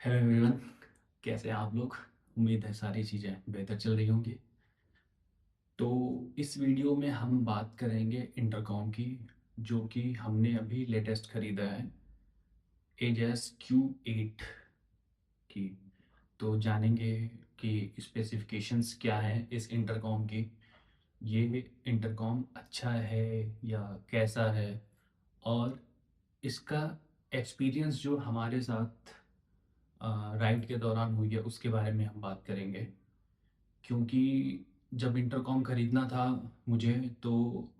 Hello everyone, कैसे हैं आप लोग। उम्मीद है सारी चीज़ें बेहतर चल रही होंगी। तो इस वीडियो में हम बात करेंगे इंटरकॉम की, जो कि हमने अभी लेटेस्ट ख़रीदा है, एजेस Q8 की। तो जानेंगे कि स्पेसिफिकेशंस क्या हैं इस इंटरकॉम की, ये इंटरकॉम अच्छा है या कैसा है, और इसका एक्सपीरियंस जो हमारे साथ राइड के दौरान हुई है उसके बारे में हम बात करेंगे। क्योंकि जब इंटरकॉम खरीदना था मुझे, तो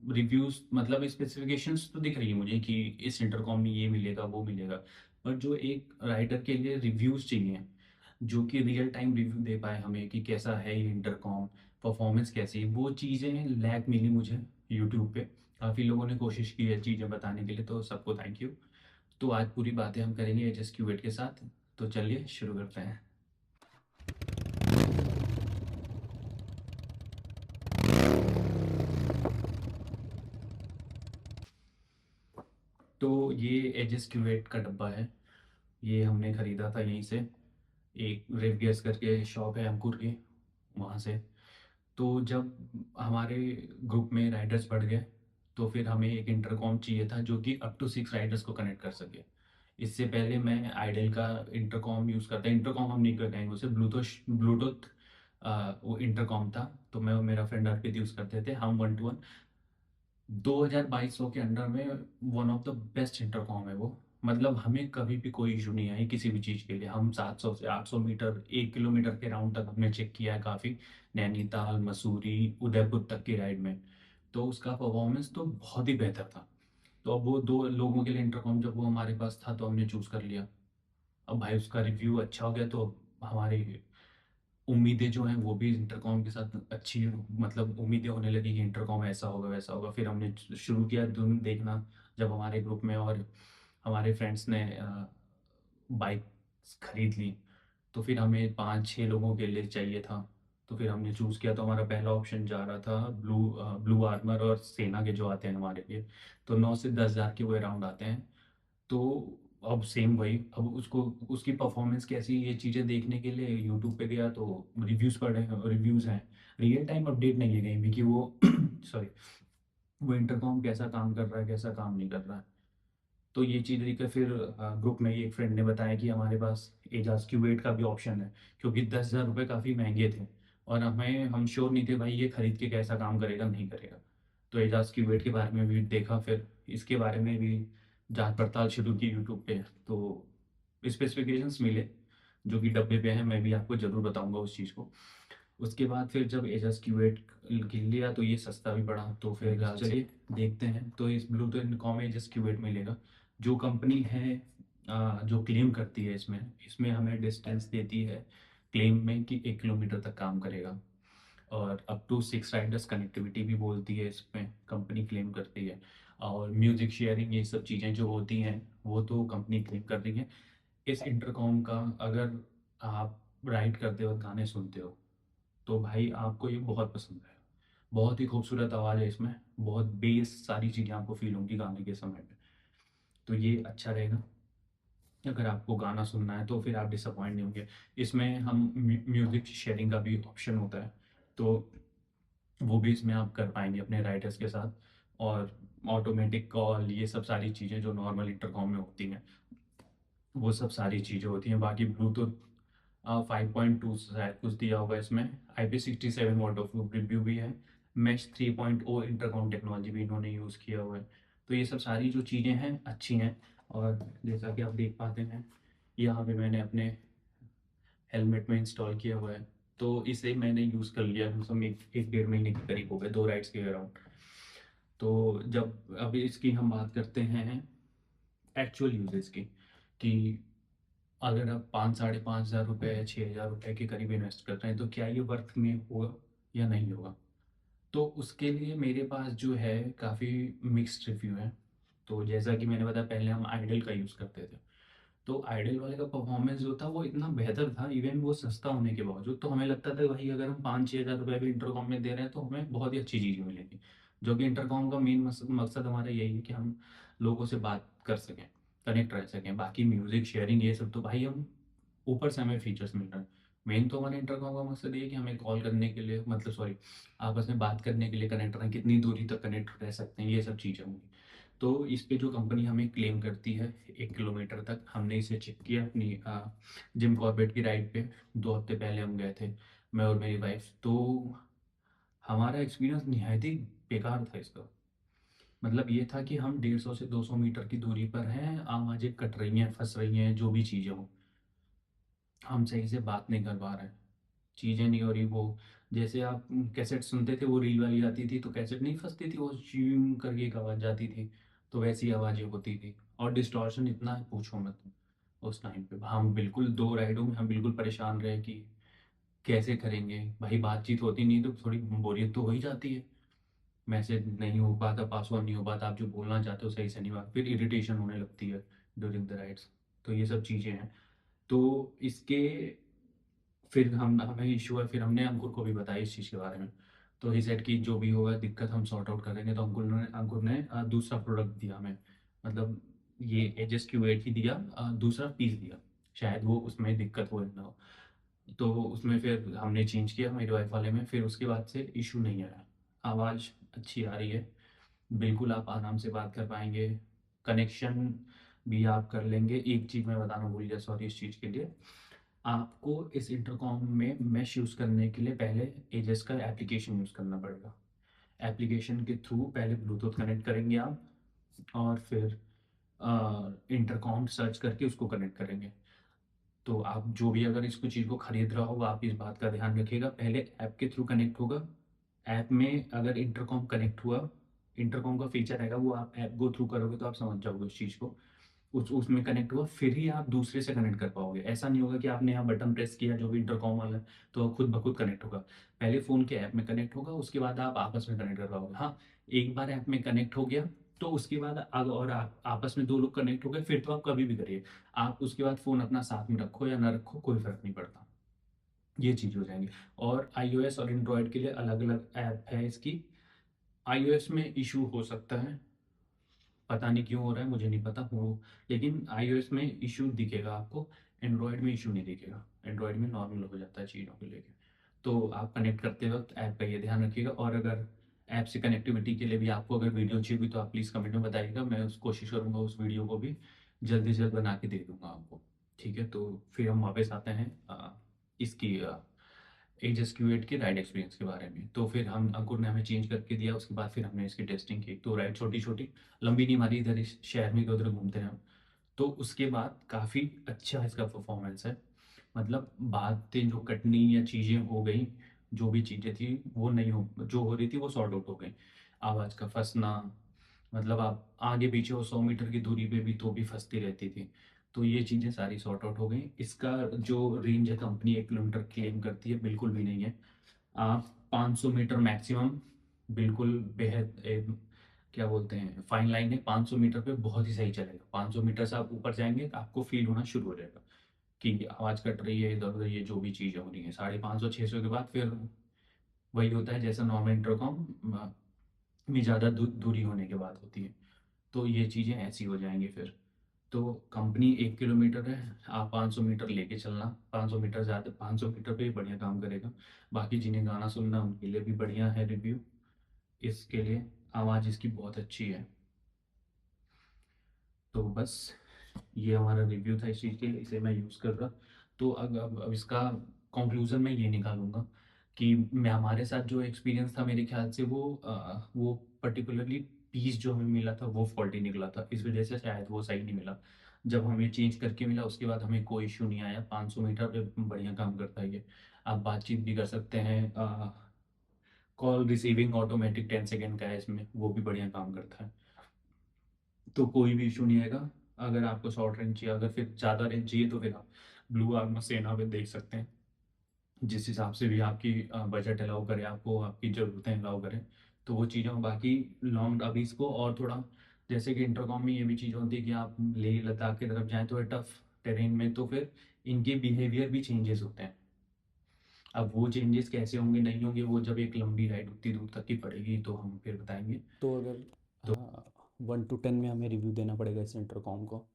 रिव्यूज़ मतलब स्पेसिफिकेशंस तो दिख रही है मुझे कि इस इंटरकॉम में ये मिलेगा वो मिलेगा, बट जो एक राइडर के लिए रिव्यूज़ चाहिए, जो कि रियल टाइम रिव्यू दे पाए हमें कि कैसा है ये इंटरकॉम, परफॉर्मेंस कैसी है, वो चीज़ें लैग मिली मुझे यूट्यूब पे। काफ़ी लोगों ने कोशिश की है चीज़ें बताने के लिए, तो सबको थैंक यू। तो आज पूरी बातें हम करेंगे एच एस Q8 के साथ। तो चलिए शुरू करते हैं। तो ये एच एस Q8 का डब्बा है। ये हमने ख़रीदा था यहीं से, एक रेव गेयर्स करके शॉप है अंकुर की, वहाँ से। तो जब हमारे ग्रुप में राइडर्स बढ़ गए, तो फिर हमें एक इंटरकॉम चाहिए था जो कि अप टू 6 राइडर्स को कनेक्ट कर सके। इससे पहले मैं आइडल का इंटरकॉम यूज़ करता, इंटरकॉम हम नहीं कर कहेंगे उसे, ब्लूटूथ ब्लूटूथ वो इंटरकॉम था। तो मैं और मेरा फ्रेंड अर्पित यूज़ करते थे, हम 1 टू 1 2200 के अंडर में one of the best intercom है वो। मतलब हमें कभी भी कोई इशू नहीं आई किसी भी चीज़ के लिए। हम 700 से 800 मीटर, 1 किलोमीटर के राउंड तक हमने चेक किया है काफ़ी, नैनीताल, मसूरी, उदयपुर तक की राइड में। तो उसका परफॉर्मेंस तो बहुत ही बेहतर था। तो अब वो दो लोगों के लिए इंटरकॉम जब वो हमारे पास था तो हमने चूज़ कर लिया। अब भाई उसका रिव्यू अच्छा हो गया, तो हमारी उम्मीदें जो हैं वो भी इंटरकॉम के साथ अच्छी, मतलब उम्मीदें होने लगी कि इंटरकॉम ऐसा होगा वैसा होगा। फिर हमने शुरू किया देखना, जब हमारे ग्रुप में और हमारे फ्रेंड्स ने बाइक खरीद ली, तो फिर हमें 5-6 लोगों के लिए चाहिए था। तो फिर हमने चूज़ किया, तो हमारा पहला ऑप्शन जा रहा था ब्लू आर्मर और सेना के जो आते हैं हमारे लिए। तो 9 से 10 हज़ार के वो अराउंड आते हैं। तो अब सेम वही, अब उसको उसकी परफॉर्मेंस कैसी है ये चीज़ें देखने के लिए यूट्यूब पे गया, तो रिव्यूज़ पढ़े, रिव्यूज़ हैं। रियल टाइम अपडेट नहीं है कहीं भी कि वो सॉरी, वो इंटरकॉम कैसा काम कर रहा है कैसा काम नहीं कर रहा है। तो ये चीज़ देखकर फिर ग्रुप में ही एक फ्रेंड ने बताया कि हमारे पास एजाज Q8 का भी ऑप्शन है, क्योंकि 10,000 रुपये काफ़ी महंगे थे, और हम श्योर नहीं थे भाई ये खरीद के कैसा काम करेगा नहीं करेगा। तो एजाज Q8 के बारे में भी देखा, फिर इसके बारे में भी जांच पड़ताल शुरू की यूट्यूब पे। तो स्पेसिफिकेशंस मिले जो कि डब्बे पे हैं, मैं भी आपको ज़रूर बताऊंगा उस चीज़ को। उसके बाद फिर जब एजाज Q8 लिया तो ये सस्ता भी पड़ा, तो फिर चलिए देखते हैं। तो इस ब्लूटूथ कॉम एजाज Q8 मिलेगा, जो कंपनी है जो क्लेम करती है इसमें इसमें हमें डिस्टेंस देती है क्लेम में कि 1 किलोमीटर तक काम करेगा, और अप टू 6 राइडर्स कनेक्टिविटी भी बोलती है इसमें, कंपनी क्लेम करती है। और म्यूज़िक शेयरिंग ये सब चीज़ें जो होती हैं वो तो कंपनी क्लेम कर रही है। इस इंटरकॉम का अगर आप राइड करते वक्त गाने सुनते हो, तो भाई आपको ये बहुत पसंद आएगा। बहुत ही खूबसूरत आवाज़ है इसमें, बहुत बेस सारी चीज़ें आपको फ़ील होंगी गाने के समय पे। तो ये अच्छा रहेगा। अगर आपको गाना सुनना है तो फिर आप डिसअपॉइंट नहीं होंगे। इसमें हम म्यूज़िक शेयरिंग का भी ऑप्शन होता है, तो वो भी इसमें आप कर पाएँगे अपने राइडर्स के साथ। और ऑटोमेटिक कॉल, ये सब सारी चीज़ें जो नॉर्मल इंटरकॉम में होती हैं, वो सब सारी चीज़ें होती हैं। बाकी ब्लूटूथ 5.2 शायद कुछ दिया होगा इसमें। IP67 वाटरप्रूफ रिव्यू भी है। मेश 3.0 इंटरकॉम टेक्नोलॉजी भी इन्होंने यूज़ किया हुआ है। तो ये सब सारी जो चीज़ें हैं अच्छी हैं। और जैसा कि आप देख पाते हैं, यहाँ पे मैंने अपने हेलमेट में इंस्टॉल किया हुआ है। तो इसे मैंने यूज़ कर लिया, कम से कम 1-1.5 महीने के करीब हो गए, 2 राइड्स के अराउंड। तो जब अभी इसकी हम बात करते हैं एक्चुअल यूज़ेज़ की, कि अगर आप 5 साढ़े 5,000 रुपए, 6,000 रुपए के करीब इन्वेस्ट कर रहे हैं, तो क्या ये वर्थ में होगा या नहीं होगा? तो उसके लिए मेरे पास जो है काफ़ी मिक्स्ड रिव्यू है। तो जैसा कि मैंने बताया, पहले हम आइडल का यूज़ करते थे। तो आइडल वाले का परफॉर्मेंस जो था वो इतना बेहतर था, इवन वो सस्ता होने के बावजूद। तो हमें लगता था भाई अगर हम 5-6 हज़ार रुपए भी इंटरकॉम में दे रहे हैं तो हमें बहुत ही अच्छी चीज़ें मिलेंगी। जो कि इंटरकॉम का मेन मकसद हमारा यही है कि हम लोगों से बात कर सकें। कनेक्ट रह सकें। बाकी म्यूज़िक शेयरिंग ये सब तो भाई हम ऊपर से हमें फीचर्स मिल रहे हैं। मेन तो हमारे इंटरकॉम का मकसद ये है कि हमें कॉल करने के लिए, मतलब सॉरी, आपस में बात करने के लिए कनेक्ट रहें, कितनी दूरी तक कनेक्ट रह सकते हैं, ये सब चीज़ें होंगी। तो इस पे जो कंपनी हमें क्लेम करती है 1 किलोमीटर तक, हमने इसे चेक किया अपनी जिम कॉर्बेट की राइड पे। 2 हफ्ते पहले हम गए थे, मैं और मेरी वाइफ़। तो हमारा एक्सपीरियंस निहायत ही बेकार था इसका। मतलब ये था कि हम 150 से 200 मीटर की दूरी पर हैं, आवाज़ें कट रही हैं, फँस रही हैं, जो भी चीज़ें हों। हम सही से बात नहीं कर पा रहे हैं, चीज़ें नहीं हो रही। वो जैसे आप कैसेट सुनते थे, वो रील वाली आती थी, तो कैसेट नहीं फँसती थी, वो च्यूं करके एक आवाज़ आती थी, तो वैसी आवाज़ें होती थी। और डिस्टॉर्शन इतना है, पूछो मत। उस टाइम पे हम बिल्कुल 2 राइडों में हम बिल्कुल परेशान रहे कि कैसे करेंगे? भाई बातचीत होती नहीं तो थोड़ी बोरियत तो हो ही जाती है। मैसेज नहीं हो पाता, पासवर्ड नहीं हो पाता, आप जो बोलना चाहते हो सही से नहीं बात, फिर इरिटेशन होने लगती है ड्यूरिंग द राइड्स। तो ये सब चीज़ें हैं। तो इसके फिर हम हमें इश्यू है, फिर हमने अंकुर को भी बताया इस चीज़ के बारे में। तो ही सेड कि जो भी होगा दिक्कत हम सॉर्ट आउट करेंगे। तो अंकुर ने दूसरा प्रोडक्ट दिया हमें, मतलब ये एजस क्यू8 ही दिया, दूसरा पीस दिया, शायद वो उसमें दिक्कत हो ना हो। तो उसमें फिर हमने चेंज किया मेरे वाइफ वाले में, फिर उसके बाद से इशू नहीं आया। आवाज़ अच्छी आ रही है, बिल्कुल आप आराम से बात कर पाएँगे, कनेक्शन भी आप कर लेंगे। एक चीज़ मैं बताना भूल गया, सॉरी इस चीज़ के लिए। आपको इस इंटरकॉम में मेश यूज़ करने के लिए पहले एजेस का एप्लीकेशन यूज़ करना पड़ेगा। एप्लीकेशन के थ्रू पहले ब्लूटूथ कनेक्ट करेंगे आप, और फिर इंटरकॉम सर्च करके उसको कनेक्ट करेंगे। तो आप जो भी अगर इसको चीज़ को खरीद रहा हो, आप इस बात का ध्यान रखिएगा, पहले ऐप के थ्रू कनेक्ट होगा। ऐप में अगर इंटरकॉम कनेक्ट हुआ, इंटरकॉम का फीचर आएगा, वो आप ऐप गो थ्रू करोगे तो आप समझ जाओगे उस चीज़ को। उस उसमें कनेक्ट हुआ, फिर ही आप दूसरे से कनेक्ट कर पाओगे। ऐसा नहीं होगा कि आपने यहाँ बटन प्रेस किया जो भी इंटरकॉम वाला है, तो खुद ब खुद कनेक्ट होगा। पहले फ़ोन के ऐप में कनेक्ट होगा, उसके बाद आप आपस में कनेक्ट कर पाओगे। हाँ, एक बार ऐप में कनेक्ट हो गया, तो उसके बाद अग और आप आपस में 2 लोग कनेक्ट हो गए, फिर तो आप कभी भी करिए। आप उसके बाद फ़ोन अपना साथ में रखो या ना रखो, कोई फ़र्क नहीं पड़ता। ये चीज़ हो जाएँगी। और आईओएस और एंड्रॉयड के लिए अलग-अलग ऐप है इसकी। आईओएस में इश्यू हो सकता है, पता नहीं क्यों हो रहा है, मुझे नहीं पता हो, लेकिन आईओएस में इश्यू दिखेगा आपको, एंड्रॉयड में इश्यू नहीं दिखेगा। एंड्रॉयड में नॉर्मल हो जाता है चीज़ों को लेके। तो आप कनेक्ट करते वक़्त ऐप का ये ध्यान रखिएगा। और अगर ऐप से कनेक्टिविटी के लिए भी आपको अगर वीडियो चाहिए होगी तो आप प्लीज़ कमेंट में बताइएगा, मैं कोशिश करूँगा उस वीडियो को भी जल्द से जल्द बना के दे दूँगा आपको। ठीक है? तो फिर हम वापस आते हैं इसकी एजस क्यू8 के राइड एक्सपीरियंस के बारे में। तो फिर हम अंकुर ने हमें चेंज करके दिया, उसके बाद फिर हमने इसकी टेस्टिंग की। तो राइड छोटी-छोटी, लंबी नहीं मारी, इधर इस शहर में इधर-उधर घूमते हैं हम। तो उसके बाद काफ़ी अच्छा इसका परफ़ॉर्मेंस है। मतलब बातें जो कटनी या चीज़ें हो गई, जो भी चीज़ें थी वो नहीं हो, जो हो रही थी वो सॉर्ट आउट हो गई। आवाज़ का फँसना, मतलब आप आगे-पीछे हो 100 मीटर की दूरी पे भी तो भी फँसती रहती थी। तो ये चीज़ें सारी सॉर्ट आउट हो गई। इसका जो रेंज है, कंपनी 1 किलोमीटर क्लेम करती है, बिल्कुल भी नहीं है। आप 500 मीटर मैक्सिमम, बिल्कुल बेहद क्या बोलते हैं, फाइन लाइन है। 500 मीटर पे बहुत ही सही चलेगा। 500 मीटर से आप ऊपर जाएँगे तो आपको फ़ील होना शुरू हो जाएगा कि आवाज़ कट रही है, इधर-उधर ये जो भी चीज़ें हो रही हैं। 550-600 के बाद फिर वही होता है जैसा नॉर्मल इंटरकॉम में ज़्यादा दूरी होने के बाद होती है। तो ये चीज़ें ऐसी हो जाएँगी फिर। तो कंपनी 1 किलोमीटर है, आप 500 मीटर लेके चलना, 500 मीटर ज़्यादा, 500 मीटर पे ही बढ़िया काम करेगा। बाकी जिन्हें गाना सुनना है उनके लिए भी बढ़िया है रिव्यू, इसके लिए आवाज़ इसकी बहुत अच्छी है। तो बस ये हमारा रिव्यू था इस चीज़ के लिए, इसे मैं यूज़ कर रहा। तो अब इसका कंक्लूज़न मैं ये निकालूँगा कि मैं हमारे साथ जो एक्सपीरियंस था, मेरे ख़्याल से वो पर्टिकुलरली पीस जो हमें मिला था वो फ़ॉल्टी निकला था। इस वज़ह से शायद वो सही नहीं मिला। जब हमें चेंज करके मिला उसके बाद हमें कोई इश्यू नहीं आया। 500 मीटर पे बढ़िया काम करता है ये। आप बातचीत भी कर सकते हैं। कॉल रिसीविंग ऑटोमेटिक 10 सेकंड का है इसमें, वो भी बढ़िया काम करता है। तो कोई भी इश्यू नहीं आएगा। अगर आपको शॉर्ट रेंज चाहिए, अगर फिर ज़्यादा रेंज चाहिए तो फिर आप ब्लू आर्मर सेना पे देख सकते हैं। जिस हिसाब से भी आपकी बजट अलाउ करे, आपको आपकी ज़रूरतें अलाउ करें, तो वो चीज़ें हों। बाकी लॉन्ग अभी इसको और थोड़ा, जैसे कि इंटरकॉम में ये भी चीज़ होती है कि आप लेह लद्दाख की तरफ जाएँ तो ये टफ टेरेन में तो फिर इनके बिहेवियर भी चेंजेस होते हैं। अब वो चेंजेस कैसे होंगे, नहीं होंगे, वो जब एक लंबी राइड उतनी दूर तक की पड़ेगी तो हम फिर बताएँगे। तो अगर तो 1 to 10 में हमें रिव्यू देना पड़ेगा इस इंटरकॉम को,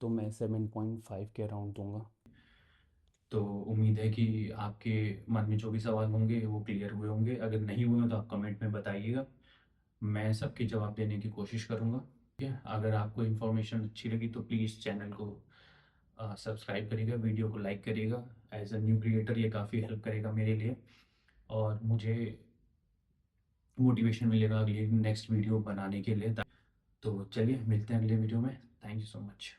तो मैं 7.5 के अराउंड दूंगा। तो उम्मीद है कि आपके मन में जो भी सवाल होंगे वो क्लियर हुए होंगे। अगर नहीं हुए हो तो आप कमेंट में बताइएगा, मैं सबके जवाब देने की कोशिश करूँगा। ठीक है, अगर आपको इन्फॉर्मेशन अच्छी लगी तो प्लीज़ चैनल को सब्सक्राइब करिएगा, वीडियो को लाइक करिएगा। एज अ न्यू क्रिएटर ये काफ़ी हेल्प करेगा मेरे लिए, और मुझे मोटिवेशन मिलेगा अगली नेक्स्ट वीडियो बनाने के लिए। तो चलिए मिलते हैं अगले वीडियो में। Thank you so much.